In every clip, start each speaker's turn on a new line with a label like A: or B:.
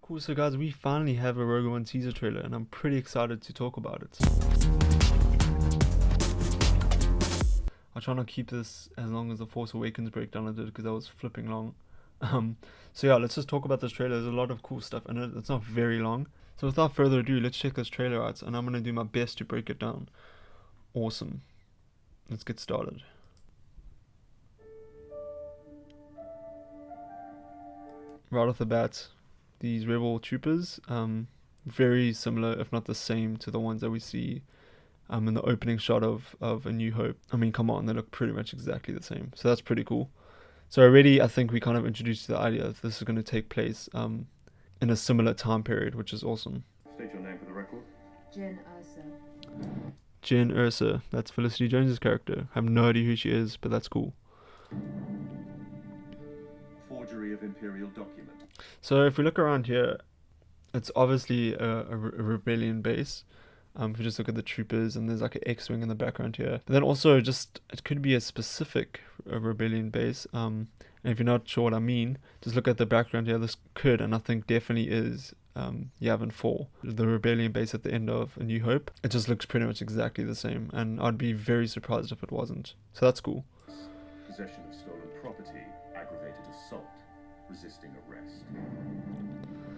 A: Cool, so guys, we finally have a Rogue One teaser trailer, and I'm pretty excited to talk about it. I'll try not to keep this as long as the Force Awakens breakdown I did, because that was flipping long. So yeah, let's just talk about this trailer. There's a lot of cool stuff in it. It's not very long. So without further ado, let's check this trailer out, and I'm going to do my best to break it down. Awesome. Let's get started. Right off the bat, these rebel troopers, very similar, if not the same, to the ones that we see in the opening shot of A New Hope. I mean, come on, they look pretty much exactly the same. So that's pretty cool. So already, I think we kind of introduced the idea that this is going to take place in a similar time period, which is awesome.
B: State your name for the record.
C: Jyn Erso.
A: Jyn Erso, that's Felicity Jones's character. I have no idea who she is, but that's cool.
B: Forgery of Imperial document.
A: So if we look around here, it's obviously a rebellion base. If you just look at the troopers, and there's like an X-wing in the background here. But then also it could be a specific rebellion base. And if you're not sure what I mean, just look at the background here. This could, and I think definitely is, Yavin 4, the rebellion base at the end of A New Hope. It just looks pretty much exactly the same, and I'd be very surprised if it wasn't. So that's cool.
B: Possession of stolen property, aggravated assault, resisting arrest.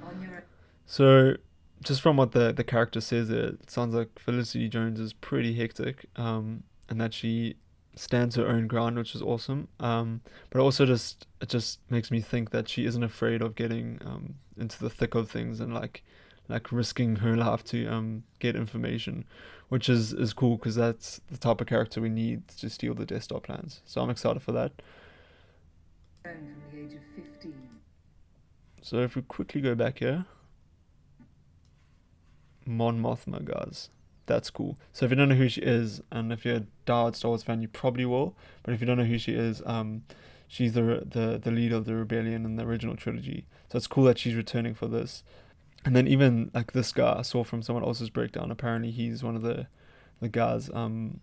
C: On your
A: So, just from what the character says, it sounds like Felicity Jones is pretty hectic, and that she stands her own ground, which is awesome. But also it just makes me think that she isn't afraid of getting into the thick of things and like risking her life to get information, which is cool, because that's the type of character we need to steal the Death Star plans. So I'm excited for that.
C: own from the age of 15.
A: So if we quickly go back here, Mon Mothma, guys. That's cool. So if you don't know who she is, and if you're a diehard Star Wars fan, you probably will. But if you don't know who she is, she's the leader of the rebellion in the original trilogy. So it's cool that she's returning for this. And then even like this guy I saw from someone else's breakdown. Apparently he's one of the guys in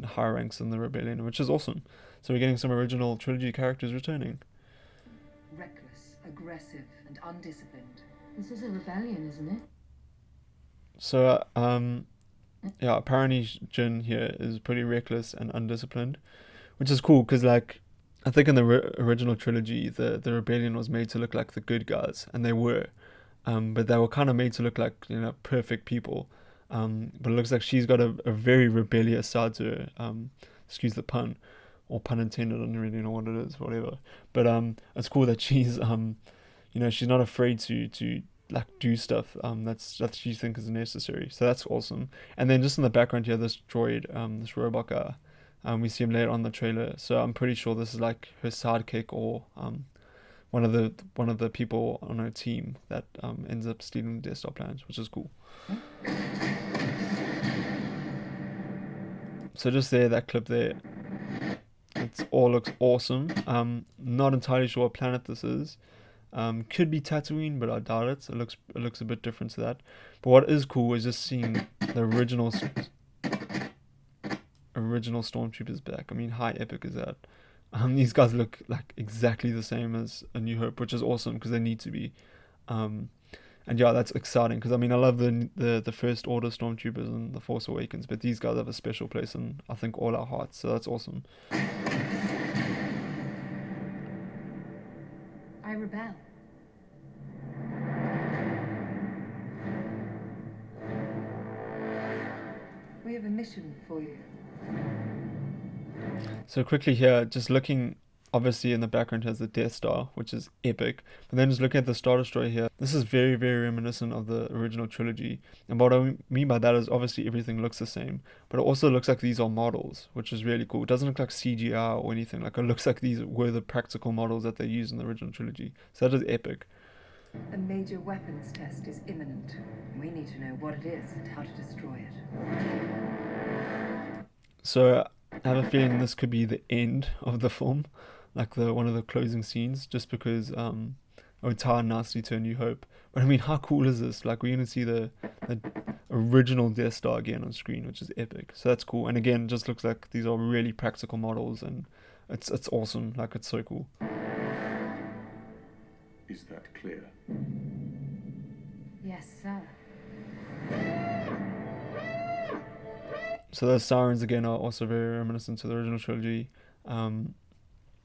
A: higher ranks in the rebellion, which is awesome. So we're getting some original trilogy characters returning.
C: Reckless, aggressive, and undisciplined. This is a rebellion, isn't it?
A: So yeah, apparently Jyn here is pretty reckless and undisciplined, which is cool, because like I think in the original trilogy the rebellion was made to look like the good guys, and they were, but they were kind of made to look like, you know, perfect people. But it looks like she's got a very rebellious side to her. Excuse the pun, or pun intended. I don't really know what it is, whatever. But it's cool that she's you know, she's not afraid to like do stuff that she thinks is necessary. So that's awesome. And then just in the background here, this droid, this robot guy, we see him later on in the trailer. So I'm pretty sure this is like her sidekick, or one of the people on her team that ends up stealing the Death Star plans, which is cool. So just there, that clip there, it all looks awesome. Not entirely sure what planet this is. Could be Tatooine, but I doubt it. It looks a bit different to that. But what is cool is just seeing the original stormtroopers back. I mean, how epic is that? These guys look like exactly the same as A New Hope, which is awesome, because they need to be. And yeah, that's exciting, because I mean, I love the First Order stormtroopers in The Force Awakens, but these guys have a special place in, I think, all our hearts. So that's awesome.
C: I rebel. We have a mission for you.
A: So quickly here, just looking, obviously in the background has the Death Star, which is epic. But then just looking at the Star Destroyer here, this is very, very reminiscent of the original trilogy. And what I mean by that is obviously everything looks the same, but it also looks like these are models, which is really cool. It doesn't look like CGI or anything. Like, it looks like these were the practical models that they used in the original trilogy. So that is epic.
C: A major weapons test is imminent. We need to know what it is and how to destroy it.
A: So I have a feeling this could be the end of the film, like one of the closing scenes, just because it would tie nicely to A New Hope. But I mean, how cool is this? Like, we're gonna see the original Death Star again on screen, which is epic. So that's cool. And again, it just looks like these are really practical models, and it's awesome. Like, it's so cool.
B: Is that clear?
C: Yes, sir.
A: So those sirens again are also very reminiscent to the original trilogy. And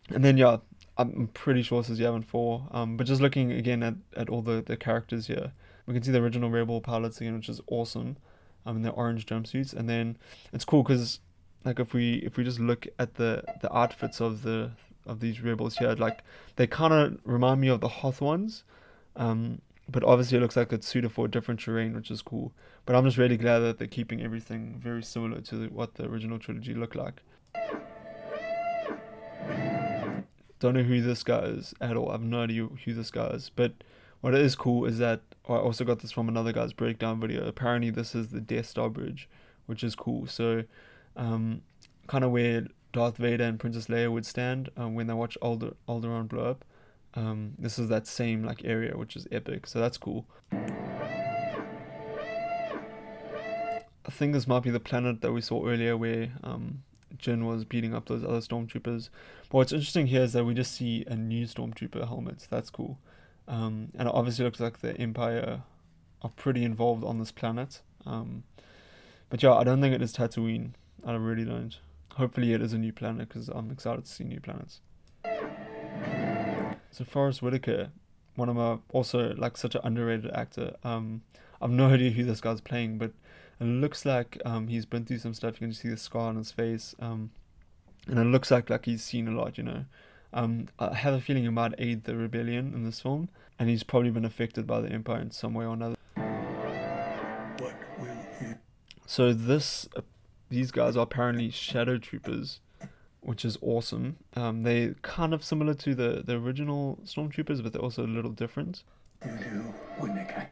A: then yeah, I'm pretty sure this is Yavin 4. But just looking again at all the characters here, we can see the original Rebel pilots again, which is awesome. In their orange jumpsuits, and then it's cool because like if we just look at the outfits of these rebels here, like they kind of remind me of the Hoth ones. But obviously it looks like it's suited for a different terrain, which is cool. But I'm just really glad that they're keeping everything very similar to what the original trilogy looked like. Don't know who this guy is at all. I have no idea who this guy is. But what is cool is that I also got this from another guy's breakdown video. Apparently this is the Death Star bridge, which is cool. So kind of where Darth Vader and Princess Leia would stand when they watch Alderaan blow up. This is that same like area, which is epic. So that's cool. I think this might be the planet that we saw earlier where Jyn was beating up those other stormtroopers. But what's interesting here is that we just see a new stormtrooper helmet. That's cool. And it obviously looks like the Empire are pretty involved on this planet. But yeah, I don't think it is Tatooine. I really don't. Hopefully it is a new planet because I'm excited to see new planets. So Forrest Whitaker, one of my also like such an underrated actor. I've no idea who this guy's playing, but it looks like he's been through some stuff. You can see the scar on his face, and it looks like he's seen a lot. I have a feeling he might aid the rebellion in this film, and he's probably been affected by the Empire in some way or another.
D: What will you?
A: So these guys are apparently shadow troopers, which is awesome. They're kind of similar to the original stormtroopers, but they're also a little different.
D: You do, Winnica.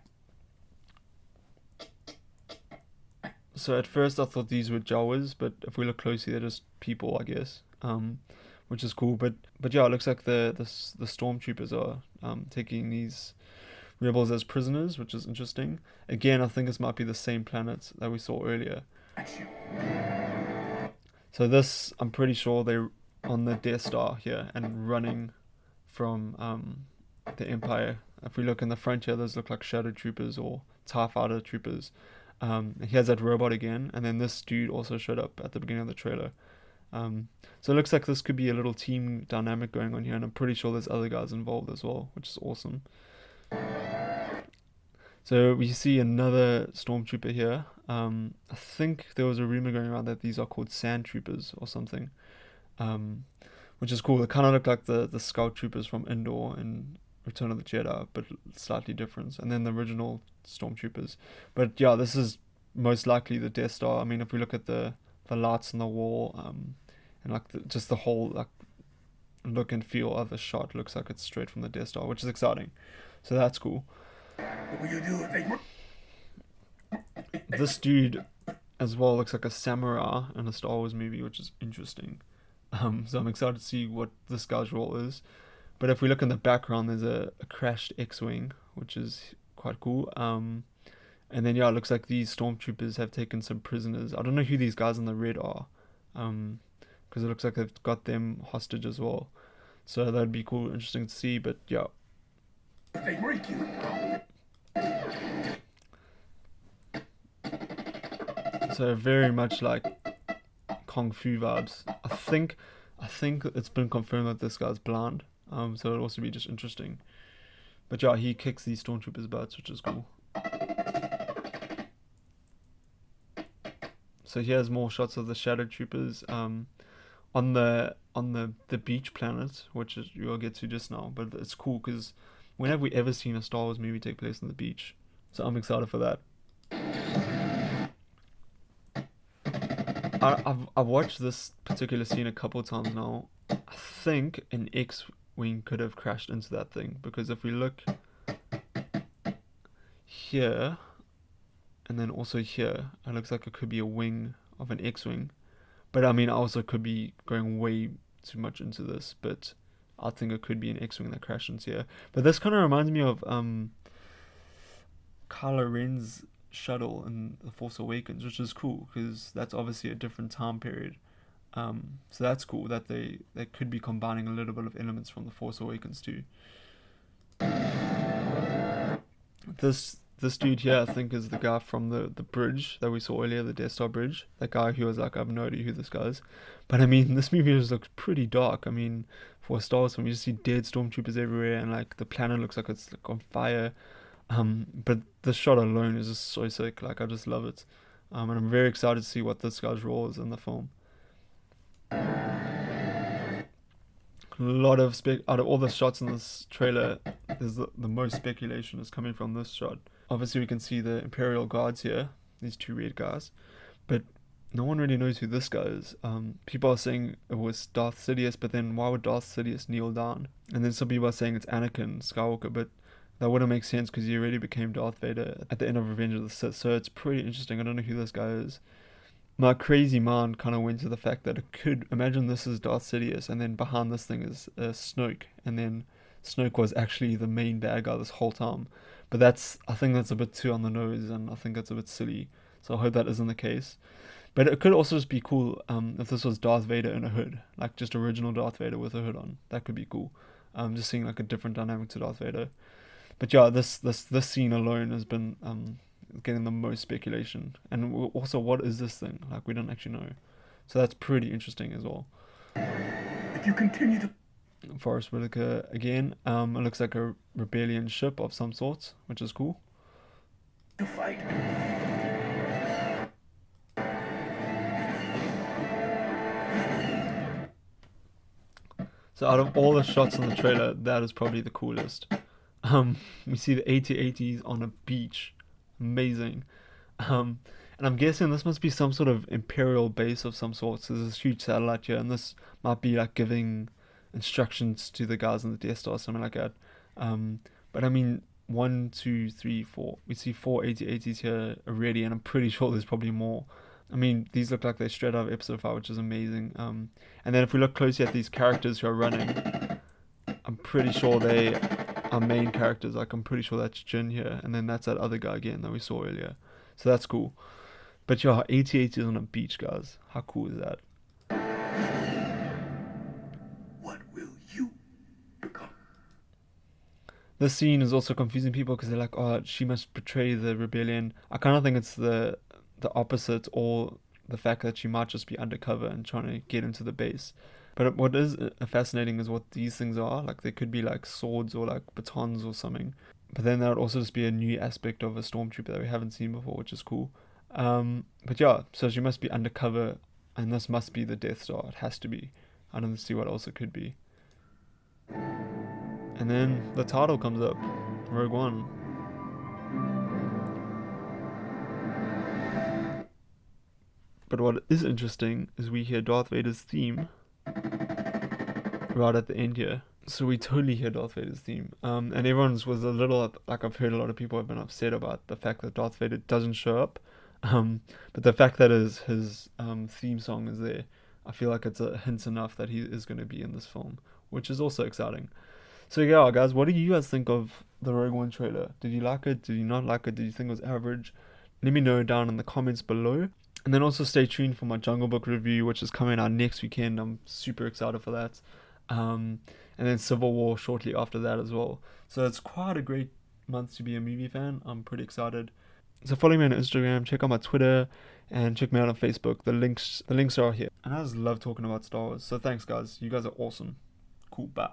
A: So at first I thought these were Jawas, but if we look closely, they're just people, I guess. Which is cool. But yeah, it looks like the stormtroopers are taking these rebels as prisoners, which is interesting. Again, I think this might be the same planet that we saw earlier. So this, I'm pretty sure they're on the Death Star here and running from the Empire. If we look in the front here, those look like shadow troopers or TIE fighter troopers. And he has that robot again, and then this dude also showed up at the beginning of the trailer. So it looks like this could be a little team dynamic going on here, and I'm pretty sure there's other guys involved as well, which is awesome. So we see another stormtrooper here. I think there was a rumor going around that these are called sand troopers or something, which is cool. They kind of look like the scout troopers from Endor and Return of the Jedi, but slightly different. And then the original stormtroopers. But yeah, this is most likely the Death Star. I mean, if we look at the lights on the wall, and like just the whole like look and feel of the shot looks like it's straight from the Death Star, which is exciting. So that's cool.
D: What will you do if they...
A: This dude as well looks like a samurai in a Star Wars movie, which is interesting. So I'm excited to see what this guy's role is. But if we look in the background, there's a crashed X-Wing, which is quite cool. And then yeah, it looks like these stormtroopers have taken some prisoners. I don't know who these guys in the red are, because it looks like they've got them hostage as well. So that'd be cool, interesting to see. But yeah.
D: They break you.
A: So very much like Kung Fu vibes. I think it's been confirmed that this guy's blind. So it'll also be just interesting. But yeah, he kicks these stormtroopers' butts, which is cool. So here's more shots of the shadow troopers on the beach planet, which is you'll get to just now. But it's cool because when have we ever seen a Star Wars movie take place on the beach? So I'm excited for that. I've watched this particular scene a couple of times now. I think an X-Wing could have crashed into that thing, because if we look here and then also here, it looks like it could be a wing of an X-Wing. But I mean, I also could be going way too much into this, but I think it could be an X-Wing that crashed into here. But this kind of reminds me of Kylo Ren's shuttle in The Force Awakens, which is cool because that's obviously a different time period. So that's cool that they could be combining a little bit of elements from The Force Awakens too. This this dude here, I think, is the guy from the bridge that we saw earlier, the Death Star bridge. That guy who was like, I have no idea who this guy is. But I mean, this movie just looks pretty dark. I mean, for a Star Wars film, you just see dead stormtroopers everywhere, and like the planet looks like it's like on fire. But the shot alone is just so sick. Like, I just love it. And I'm very excited to see what this guy's role is in the film. A lot of out of all the shots in this trailer, there's the most speculation is coming from this shot. Obviously, we can see the Imperial Guards here, these two red guys, but no one really knows who this guy is. People are saying it was Darth Sidious, but then why would Darth Sidious kneel down? And then some people are saying it's Anakin Skywalker, but that wouldn't make sense because he already became Darth Vader at the end of Revenge of the Sith, so it's pretty interesting. I don't know who this guy is. My crazy mind kind of went to the fact that it could, imagine this is Darth Sidious, and then behind this thing is Snoke, and then Snoke was actually the main bad guy this whole time. But I think that's a bit too on the nose, and I think that's a bit silly, so I hope that isn't the case. But it could also just be cool if this was Darth Vader in a hood, like just original Darth Vader with a hood on. That could be cool. Just seeing like a different dynamic to Darth Vader. But yeah, this scene alone has been getting the most speculation, and also what is this thing, like we don't actually know, so that's pretty interesting as well.
D: If you continue to
A: Forrest Whitaker again, it looks like a rebellion ship of some sorts, which is cool.
D: fight,
A: So out of all the shots in the trailer, that is probably the coolest. We see the AT-ATs on a beach. Amazing. And I'm guessing this must be some sort of Imperial base of some sort. So there's this huge satellite here, and this might be like giving instructions to the guys in the Death Star, something like that. But I mean, 1, 2, 3, 4. We see 4 AT-ATs here already, and I'm pretty sure there's probably more. I mean, these look like they're straight out of Episode 5, which is amazing. And then if we look closely at these characters who are running, I'm pretty sure they are main characters. Like, I'm pretty sure that's Jin here, and then that's that other guy again that we saw earlier. So that's cool. But yeah, AT-AT is on a beach, guys. How cool is that?
D: what will you become?
A: This scene is also confusing people because they're like, oh, she must betray the rebellion. I kind of think it's the opposite, or the fact that she might just be undercover and trying to get into the base. But what is fascinating is what these things are. Like, they could be like swords or like batons or something. But then that would also just be a new aspect of a stormtrooper that we haven't seen before, which is cool. But yeah, so she must be undercover, and this must be the Death Star. It has to be. I don't see what else it could be. And then the title comes up, Rogue One. But what is interesting is we hear Darth Vader's theme right at the end here. So we totally hear Darth Vader's theme. And everyone's was a little, like, I've heard a lot of people have been upset about the fact that Darth Vader doesn't show up. But the fact that his theme song is there, I feel like it's a hint enough that he is going to be in this film, which is also exciting. So yeah, guys, what do you guys think of the Rogue One trailer? Did you like it? Did you not like it? Did you think it was average? Let me know down in the comments below. And then also stay tuned for my Jungle Book review, which is coming out next weekend. I'm super excited for that. And then Civil War shortly after that as well. So it's quite a great month to be a movie fan. I'm pretty excited. So follow me on Instagram, check out my Twitter, and check me out on Facebook. The links are here. And I just love talking about Star Wars. So thanks, guys. You guys are awesome. Cool. Bye.